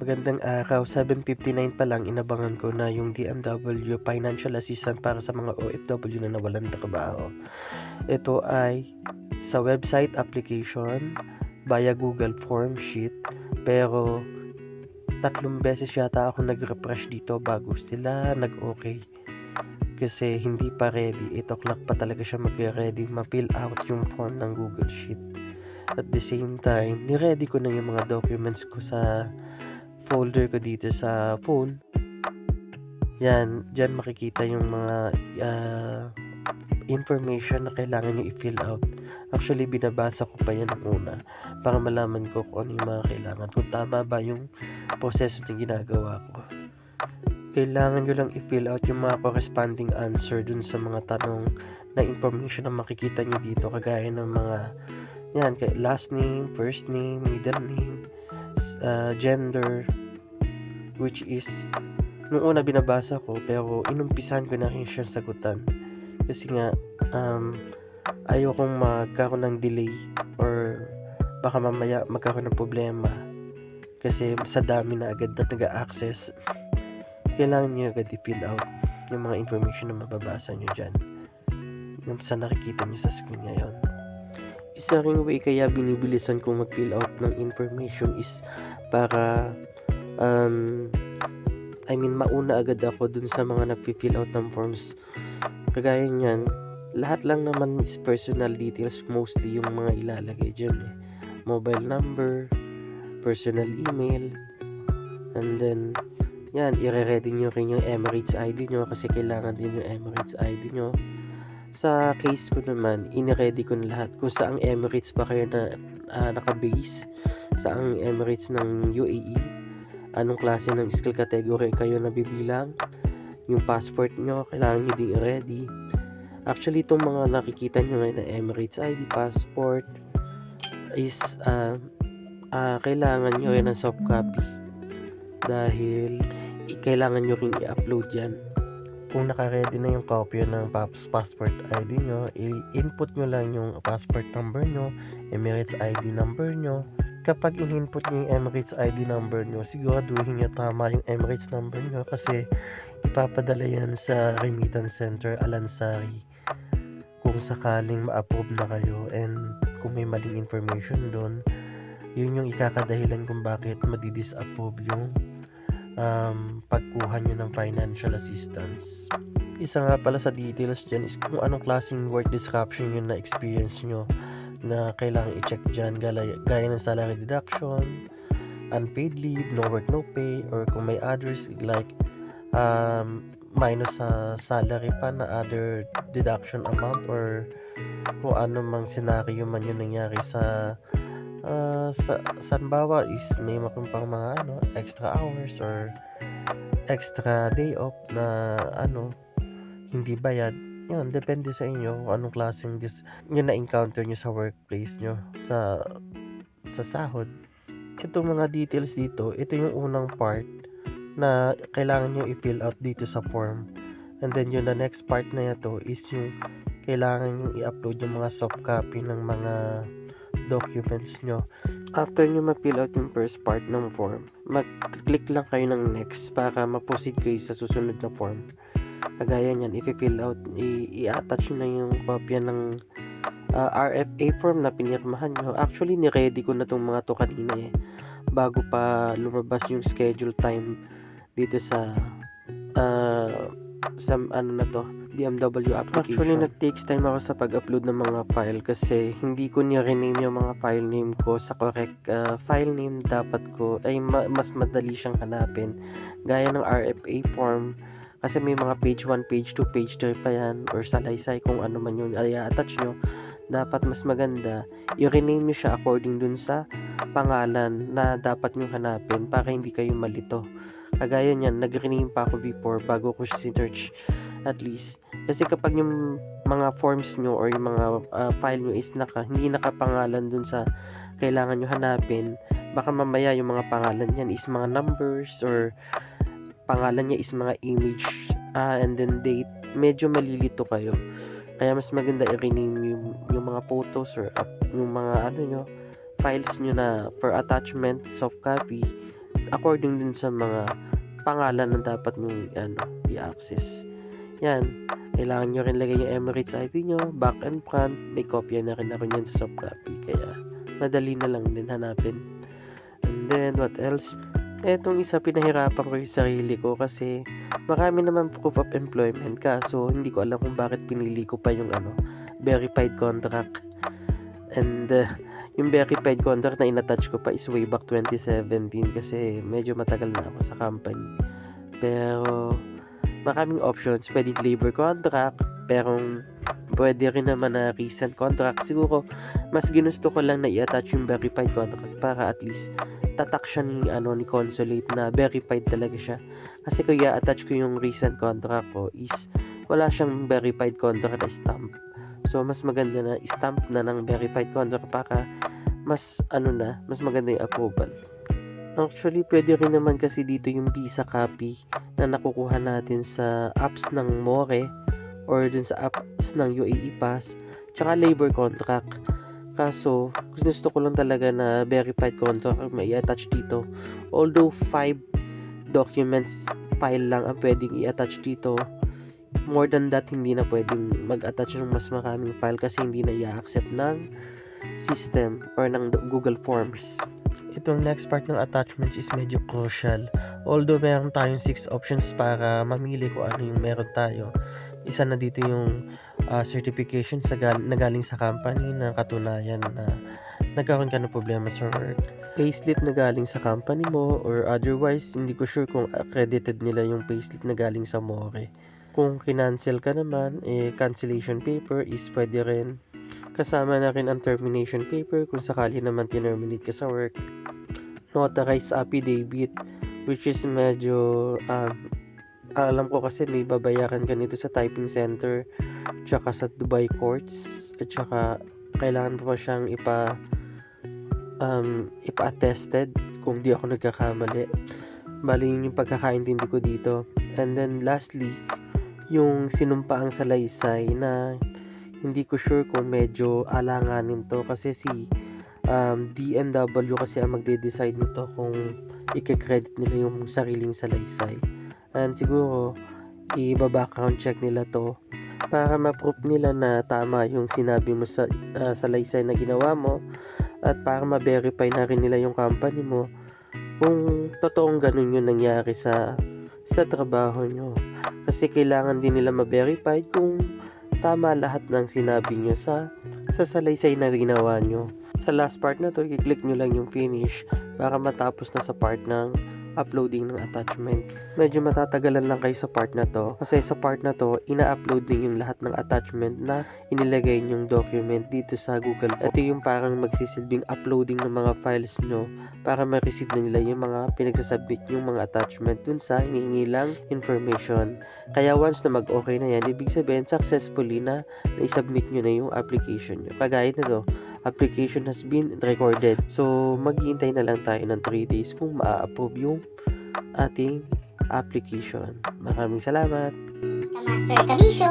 Magandang araw, 7:59 pa lang inabangan ko na yung DMW Financial Assistant para sa mga OFW na nawalan ng trabaho. Ito ay sa website application via Google Form sheet, pero 3 beses yata ako nag-refresh dito bago sila nag-okay. Kasi hindi pa ready, 8 o'clock pa talaga siya mag-ready ma-fill out yung form ng Google Sheet. At the same time, ni-ready ko na yung mga documents ko sa folder ko dito sa phone. Yan, dyan makikita yung mga information na kailangan nyo i-fill out. Actually, binabasa ko pa yan ng una para malaman ko kung ano yung mga kailangan. Kung tama ba yung proseso na ginagawa ko. Kailangan nyo lang i-fill out yung mga corresponding answer dun sa mga tanong na information na makikita nyo dito. Kagaya ng mga yan, last name, first name, middle name, gender, which is nung una binabasa ko pero inumpisan ko na rin siya sagutan kasi nga ayokong magkaroon ng delay or baka mamaya magkaroon ng problema kasi sa dami na agad na nag-access. Kailangan nyo agad i-fill out yung mga information na mababasa nyo dyan yung sa nakikita nyo sa screen ngayon. Isa ring way kaya binibilisan kong mag-fill out ng information is para mauna agad ako dun sa mga nag-fill out ng forms. Kagaya niyan, lahat lang naman is personal details, mostly yung mga ilalagay dyan mobile number, personal email, and then yan, i-ready nyo rin yung Emirates ID nyo kasi kailangan din yung Emirates ID nyo. Sa case ko naman, ini-ready ko na lahat kung saang Emirates ba kayo na naka-base, saang Emirates ng UAE, anong klase ng skill category kayo nabibilang, yung passport nyo, kailangan nyo din i-ready. Actually, itong mga nakikita nyo ngayon na Emirates ID, passport, is kailangan nyo yan ng soft copy dahil kailangan nyo rin i-upload yan. Kung naka-ready na yung copy ng passport ID nyo, i-input nyo lang yung passport number nyo, Emirates ID number nyo. Kapag in-input nyo yung Emirates ID number nyo, siguraduhin nyo tama yung Emirates number nyo kasi ipapadala yan sa remittance center Alansari kung sakaling ma-approve na kayo, and kung may maling information doon, yun yung ikakadahilan kung bakit madi-disapprove yung pagkuha nyo ng financial assistance. Isa nga pala sa details dyan is kung anong klaseng work disruption yun na experience nyo na kailangan i-check dyan, gaya ng salary deduction, unpaid leave, no work no pay, or kung may others like minus sa salary pa na other deduction amount, or kung ano mang scenario man yung nangyari sa sanbawa is may pang mga extra hours or extra day off na hindi bayad. Yun, depende sa inyo kung anong klaseng nyo na-encounter nyo sa workplace nyo, sa sahod. Itong mga details dito, ito yung unang part na kailangan nyo i-fill out dito sa form. And then yung the next part na ito is yung kailangan nyo i-upload yung mga soft copy ng mga documents nyo. After nyo ma-fill out yung first part ng form, mag-click lang kayo ng next para ma-proceed kayo sa susunod na form. Kagaya nyan, i-fill out, i-attach nyo na yung kopya ng RFA form na pinirmahan nyo. Actually, ni-ready ko na tong mga to kanina bago pa lumabas yung schedule time dito sa DMW application. Actually, nag-takes time ako sa pag-upload ng mga file kasi hindi ko ni-rename yung mga file name ko sa correct file name dapat ko ay mas madali siyang hanapin. Gaya ng RFA form kasi may mga page 1, page 2, page 3 pa yan, or salaysay kung ano man yun i-attach nyo. Dapat mas maganda i-rename nyo siya according dun sa pangalan na dapat nyo hanapin para hindi kayo malito. Kagaya niyan, nag-rename pa ako before bago ko siya search at least. Kasi kapag yung mga forms nyo or yung mga file nyo is hindi nakapangalan dun sa kailangan nyo hanapin, baka mamaya yung mga pangalan yan is mga numbers or pangalan niya is mga image and then date, medyo malilito kayo. Kaya mas maganda i-rename yung mga photos or yung mga files nyo na for attachment, soft copy, according din sa mga pangalan na dapat nyo i-access. Yan, kailangan nyo rin lagay yung Emirates ID nyo, back and front. May kopya na rin ako nyan sa soft copy, kaya madali na lang din hanapin. And then what else? Etong isa, pinahirapan ko yung sarili ko kasi marami naman proof of employment ka, so hindi ko alam kung bakit pinili ko pa yung verified contract. And yung verified contract na in-attach ko pa is way back 2017 kasi medyo matagal na ako sa company. Pero maraming options, pwedeng labor contract, pero pwede rin naman na recent contract. Siguro mas ginusto ko lang na i-attach yung verified contract para at least tatak siya ni consulate na verified talaga siya. Kasi kung i-attach ko yung recent contract ko is wala siyang verified contract na stamp. So mas maganda na stamp na ng verified contract para mas mas maganda yung approval. Actually, pwede rin naman kasi dito yung visa copy na nakukuha natin sa apps ng More or dun sa apps ng UAE Pass, tsaka labor contract. Kaso, gusto ko lang talaga na verified contract may i-attach dito. Although 5 documents file lang ang pwedeng i-attach dito, more than that, hindi na pwedeng mag-attach ng mas maraming file kasi hindi na i-accept ng system or ng Google Forms. Itong next part ng attachments is medyo crucial. Although meron tayong 6 options para mamili kung ano yung meron tayo. Isa na dito yung certification na galing sa company na katunayan na nagkaroon ka ng problema sa work. Payslip na galing sa company mo or otherwise, hindi ko sure kung accredited nila yung payslip na galing sa More. Kung kinancel ka naman, cancellation paper is pwede rin. Kasama na rin ang termination paper kung sakali naman tinerminate ka sa work. Notarized affidavit, which is medyo alam ko kasi may babayaran ka nito sa typing center tsaka sa Dubai courts at tsaka kailangan pa siyang ipa-attested kung di ako nagkakamali. Bali yun yung pagkakaintindi ko dito. And then lastly, yung sinumpaang salaysay na hindi ko sure kung medyo alanganin to kasi si DMW kasi ang magde-decide nito kung i-credit nila yung sariling salaysay. And siguro i-background check nila to para ma-prove nila na tama yung sinabi mo sa salaysay na ginawa mo at para ma-verify na rin nila yung company mo kung totoong ganun yung nangyari sa trabaho nyo. Kasi kailangan din nila ma-verify kung tama lahat ng sinabi nyo sa salaysay na ginawa nyo. Sa last part na to, i-click nyo lang yung finish para matapos na sa part ng uploading ng attachment. Medyo matatagalan lang kayo sa part na to kasi sa part na to, ina-upload din yung lahat ng attachment na inilagay nyong document dito sa Google. Ito yung parang magsisilbing uploading ng mga files nyo para ma-receive na nila yung mga pinagsasubmit yung mga attachment dun sa hinihingilang information. Kaya once na mag-okay na yan, ibig sabihin successfully na i-submit nyo na yung application nyo. Kagaya na to, application has been recorded. So, maghihintay na lang tayo ng 3 days kung ma-approve yung ating application. Maraming salamat! Master Kabisyo!